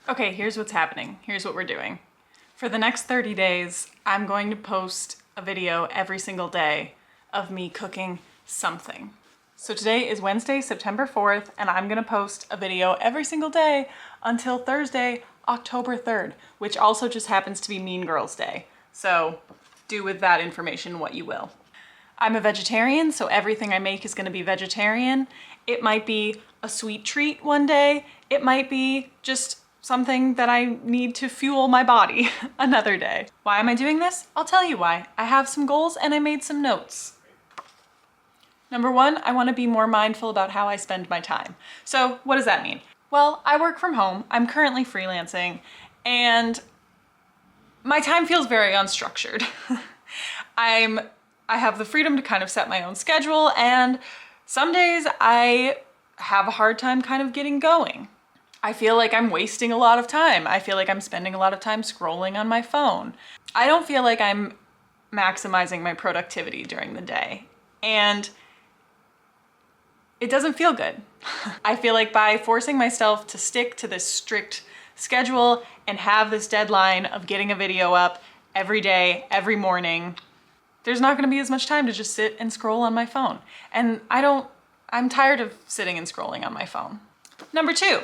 Okay, here's what's happening. Here's what we're doing. For the next 30 days, I'm going to post a video every single day of me cooking something. So today is Wednesday, September 4th, and I'm gonna post a video every single day until Thursday, October 3rd, which also just happens to be Mean Girls Day. So do with that information what you will. I'm a vegetarian, so everything I make is gonna be vegetarian. It might be a sweet treat one day. It might be just something that I need to fuel my body another day. Why am I doing this? I'll tell you why. I have some goals and I made some notes. Number one, I want to be more mindful about how I spend my time. So what does that mean? Well, I work from home. I'm currently freelancing and my time feels very unstructured. I have the freedom to kind of set my own schedule, and some days I have a hard time kind of getting going. I feel like I'm wasting a lot of time. I feel like I'm spending a lot of time scrolling on my phone. I don't feel like I'm maximizing my productivity during the day, and it doesn't feel good. I feel like by forcing myself to stick to this strict schedule and have this deadline of getting a video up every day, every morning, there's not gonna be as much time to just sit and scroll on my phone. And I'm tired of sitting and scrolling on my phone. Number two,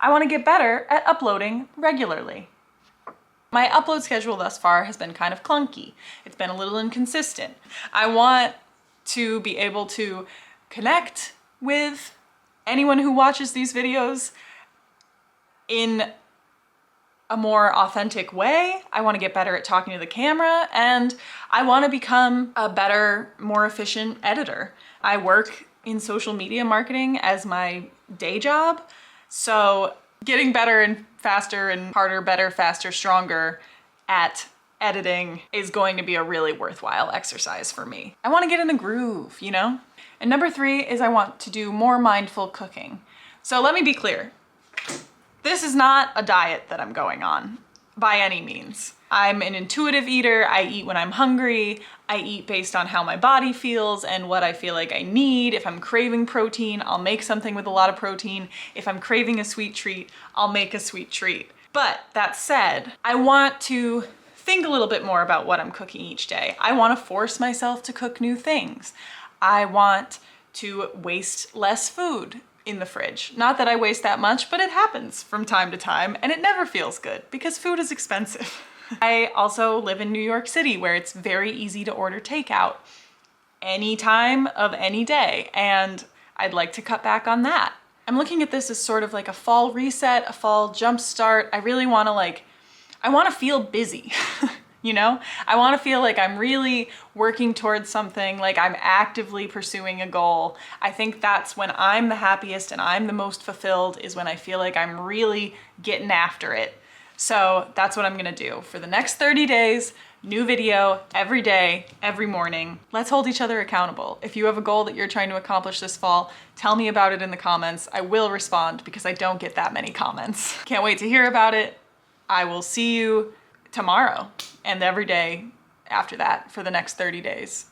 I wanna get better at uploading regularly. My upload schedule thus far has been kind of clunky. It's been a little inconsistent. I want to be able to connect with anyone who watches these videos in a more authentic way. I want to get better at talking to the camera, and I want to become a better, more efficient editor. I work in social media marketing as my day job, so getting better and faster and harder, better, faster, stronger at editing is going to be a really worthwhile exercise for me. I want to get in a groove, you know? And number three is I want to do more mindful cooking. So let me be clear. This is not a diet that I'm going on by any means. I'm an intuitive eater. I eat when I'm hungry. I eat based on how my body feels and what I feel like I need. If I'm craving protein, I'll make something with a lot of protein. If I'm craving a sweet treat, I'll make a sweet treat. But that said, I want to think a little bit more about what I'm cooking each day. I want to force myself to cook new things. I want to waste less food in the fridge. Not that I waste that much, but it happens from time to time, and it never feels good because food is expensive. I also live in New York City, where it's very easy to order takeout any time of any day, and I'd like to cut back on that. I'm looking at this as sort of like a fall reset, a fall jump start. I really want to I want to feel busy. You know, I want to feel like I'm really working towards something, like I'm actively pursuing a goal. I think that's when I'm the happiest and I'm the most fulfilled, is when I feel like I'm really getting after it. So that's what I'm gonna do for the next 30 days, new video every day, every morning. Let's hold each other accountable. If you have a goal that you're trying to accomplish this fall, tell me about it in the comments. I will respond because I don't get that many comments. Can't wait to hear about it. I will see you tomorrow and every day after that for the next 30 days.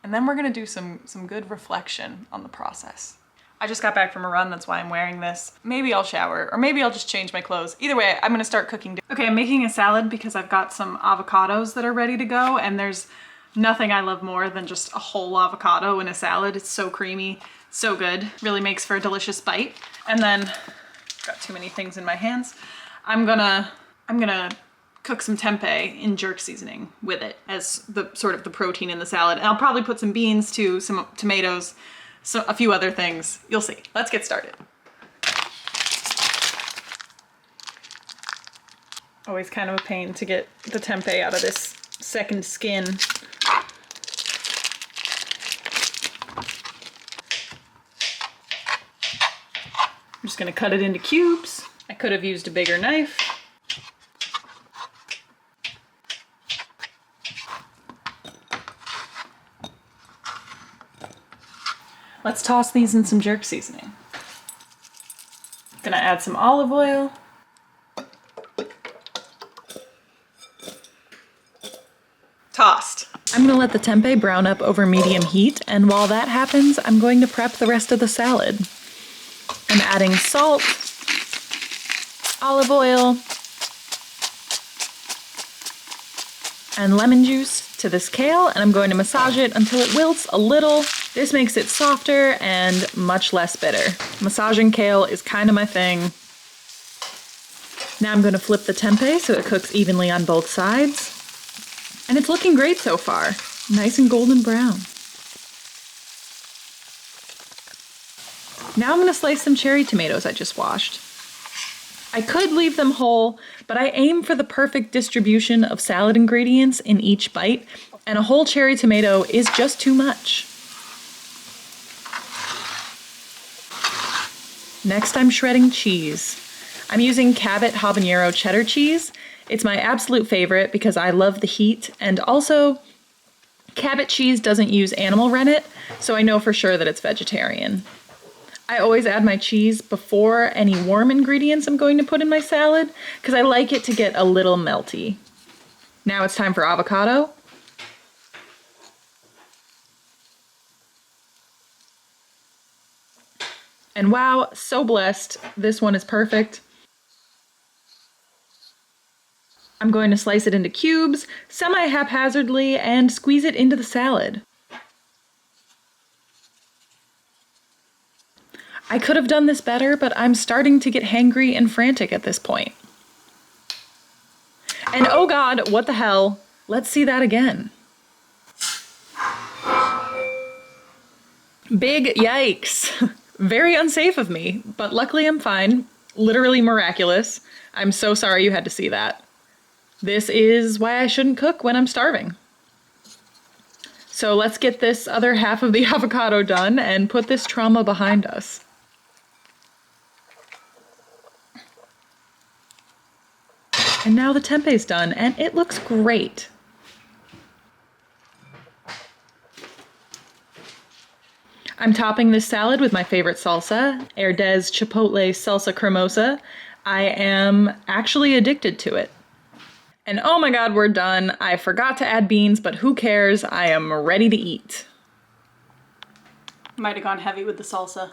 And then we're gonna do some good reflection on the process. I just got back from a run, that's why I'm wearing this. Maybe I'll shower, or maybe I'll just change my clothes. Either way, I'm gonna start cooking. Okay, I'm making a salad because I've got some avocados that are ready to go, and there's nothing I love more than just a whole avocado in a salad. It's so creamy, so good. Really makes for a delicious bite. And then, got too many things in my hands. I'm gonna cook some tempeh in jerk seasoning with it as the sort of the protein in the salad. And I'll probably put some beans too, some tomatoes, so a few other things. You'll see. Let's get started. Always kind of a pain to get the tempeh out of this second skin. I'm just gonna cut it into cubes. I could have used a bigger knife. Let's toss these in some jerk seasoning. Gonna add some olive oil. Tossed. I'm gonna let the tempeh brown up over medium heat, and while that happens, I'm going to prep the rest of the salad. I'm adding salt, olive oil, and lemon juice to this kale, and I'm going to massage it until it wilts a little. This makes it softer and much less bitter. Massaging kale is kind of my thing. Now I'm going to flip the tempeh so it cooks evenly on both sides. And it's looking great so far. Nice and golden brown. Now I'm going to slice some cherry tomatoes I just washed. I could leave them whole, but I aim for the perfect distribution of salad ingredients in each bite, and a whole cherry tomato is just too much. Next, I'm shredding cheese. I'm using Cabot habanero cheddar cheese. It's my absolute favorite because I love the heat, and also Cabot cheese doesn't use animal rennet, so I know for sure that it's vegetarian. I always add my cheese before any warm ingredients I'm going to put in my salad because I like it to get a little melty. Now it's time for avocado. And wow, so blessed. This one is perfect. I'm going to slice it into cubes, semi-haphazardly, and squeeze it into the salad. I could have done this better, but I'm starting to get hangry and frantic at this point. And oh god, what the hell? Let's see that again. Big yikes. Very unsafe of me, but luckily I'm fine. Literally miraculous. I'm so sorry you had to see that. This is why I shouldn't cook when I'm starving. So let's get this other half of the avocado done and put this trauma behind us. And now the tempeh's done, and it looks great. I'm topping this salad with my favorite salsa, Herdez Chipotle Salsa Cremosa. I am actually addicted to it. And oh my god, we're done. I forgot to add beans, but who cares? I am ready to eat. Might have gone heavy with the salsa.